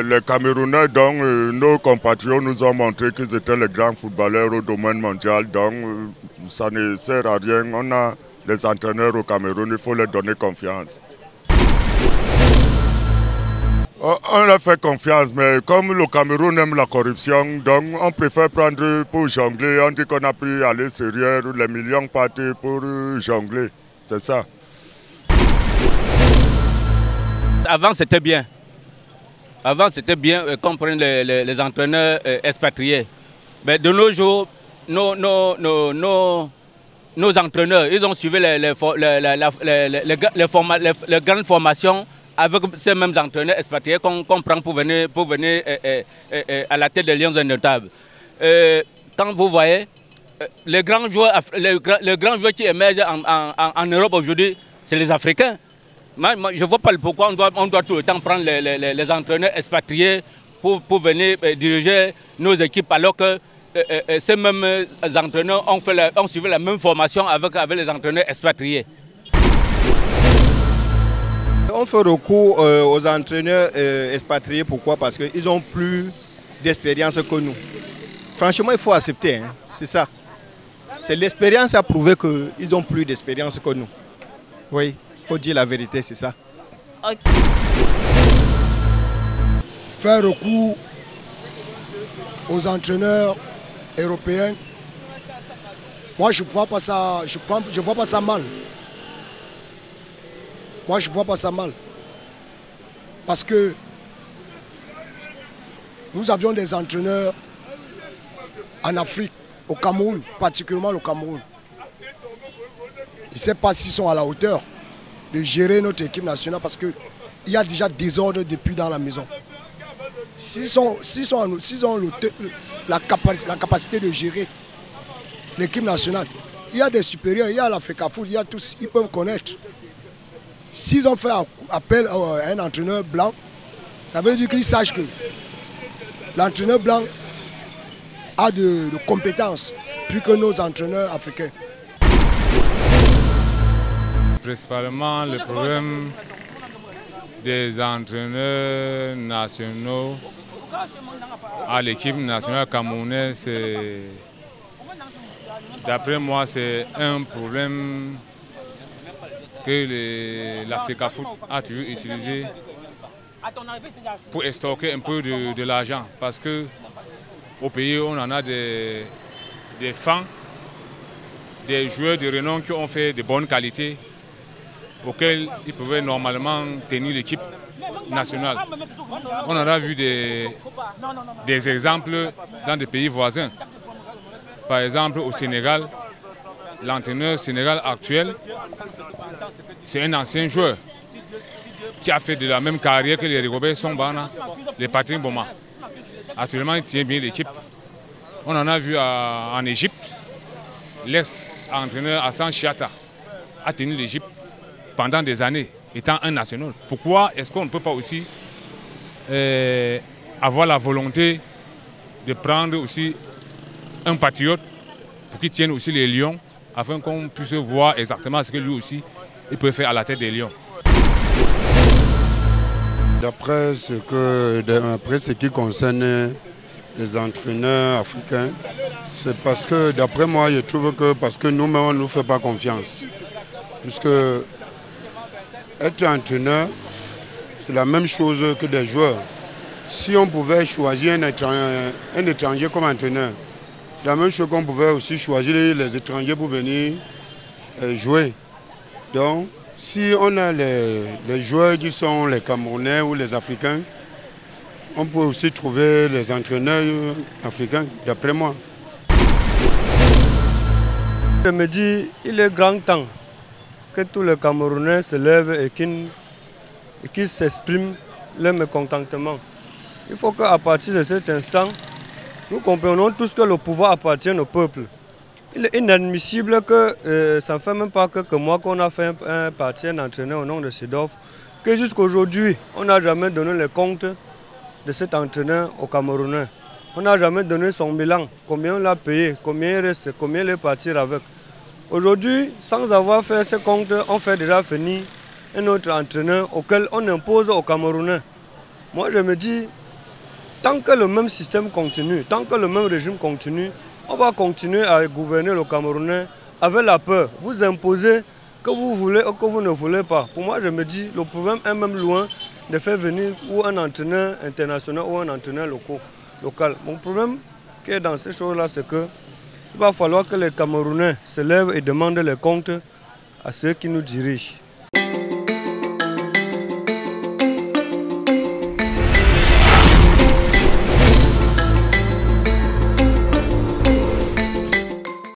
les Camerounais, donc nos compatriotes nous ont montré qu'ils étaient les grands footballeurs au domaine mondial. Donc ça ne sert à rien. On a des entraîneurs au Cameroun, il faut leur donner confiance. On leur fait confiance, mais comme le Cameroun aime la corruption, donc on préfère prendre pour jongler. On dit qu'on a pu aller derrière les millions partis pour jongler. C'est ça. Avant, c'était bien. Avant, c'était bien qu'on prenne les entraîneurs expatriés. Mais de nos jours, nos entraîneurs, ils ont suivi les grandes formations avec ces mêmes entraîneurs expatriés qu'on prend pour venir à la tête des Lions indomptables. Quand vous voyez, les grands joueurs qui émergent en Europe aujourd'hui, c'est les Africains. Moi, je ne vois pas pourquoi on doit tout le temps prendre les entraîneurs expatriés pour venir diriger nos équipes, alors que ces mêmes entraîneurs ont suivi la même formation avec les entraîneurs expatriés. On fait recours aux entraîneurs expatriés, pourquoi? Parce qu'ils ont plus d'expérience que nous. Franchement, il faut accepter, hein. C'est ça. C'est l'expérience à prouver qu'ils ont plus d'expérience que nous. Oui. Il faut dire la vérité, c'est ça. Okay. Faire recours aux entraîneurs européens, moi je ne vois pas ça, je vois pas ça mal. Moi je ne vois pas ça mal. Parce que nous avions des entraîneurs en Afrique, au Cameroun, particulièrement au Cameroun. Je ne sais pas s'ils sont à la hauteur de gérer notre équipe nationale, parce qu'il y a déjà désordre depuis dans la maison. S'ils ont la capacité de gérer l'équipe nationale, il y a des supérieurs, il y a l'Africa Foot, il y a tous, ils peuvent connaître. S'ils ont fait appel à un entraîneur blanc, ça veut dire qu'ils sachent que l'entraîneur blanc a de compétences plus que nos entraîneurs africains. Principalement le problème des entraîneurs nationaux à l'équipe nationale camerounaise, d'après moi, c'est un problème que l'Africa Foot a toujours utilisé pour stocker un peu de l'argent. Parce qu'au pays, on en a des fans, des joueurs de renom qui ont fait de bonnes qualités, auxquels ils pouvaient normalement tenir l'équipe nationale. On en a vu des exemples dans des pays voisins. Par exemple, au Sénégal, l'entraîneur sénégal actuel, c'est un ancien joueur qui a fait de la même carrière que les Rigobert Song-Bana, les Patrick Boma. Actuellement, il tient bien l'équipe. On en a vu en Égypte, l'ex-entraîneur Hassan Chiata a tenu l'Égypte pendant des années, étant un national. Pourquoi est-ce qu'on ne peut pas aussi avoir la volonté de prendre aussi un patriote pour qu'il tienne aussi les Lions, afin qu'on puisse voir exactement ce que lui aussi il peut faire à la tête des Lions? D'après ce qui concerne les entraîneurs africains, c'est parce que, d'après moi, je trouve que parce que nous-mêmes, on ne nous fait pas confiance. Puisque être entraîneur, c'est la même chose que des joueurs. Si on pouvait choisir un étranger comme entraîneur, c'est la même chose qu'on pouvait aussi choisir les étrangers pour venir jouer. Donc, si on a les joueurs qui sont les Camerounais ou les Africains, on peut aussi trouver les entraîneurs africains, d'après moi. Je me dis, il est grand temps que tous les Camerounais se lèvent et qu'ils s'expriment leur mécontentement. Il faut qu'à partir de cet instant, nous comprenions tous que le pouvoir appartient au peuple. Il est inadmissible que, ça ne fait même pas que moi qu'on a fait un parti, un entraîneur au nom de Seedorf, que jusqu'aujourd'hui, on n'a jamais donné les comptes de cet entraîneur aux Camerounais. On n'a jamais donné son bilan, combien on l'a payé, combien il reste, combien il est parti avec. Aujourd'hui, sans avoir fait ce compte, on fait déjà venir un autre entraîneur auquel on impose aux Camerounais. Moi, je me dis, tant que le même système continue, tant que le même régime continue, on va continuer à gouverner le Camerounais avec la peur. Vous imposez que vous voulez ou que vous ne voulez pas. Pour moi, je me dis, le problème est même loin de faire venir ou un entraîneur international ou un entraîneur local. Mon problème qui est dans ces choses-là, c'est qu'il va falloir que les Camerounais se lèvent et demandent les comptes à ceux qui nous dirigent.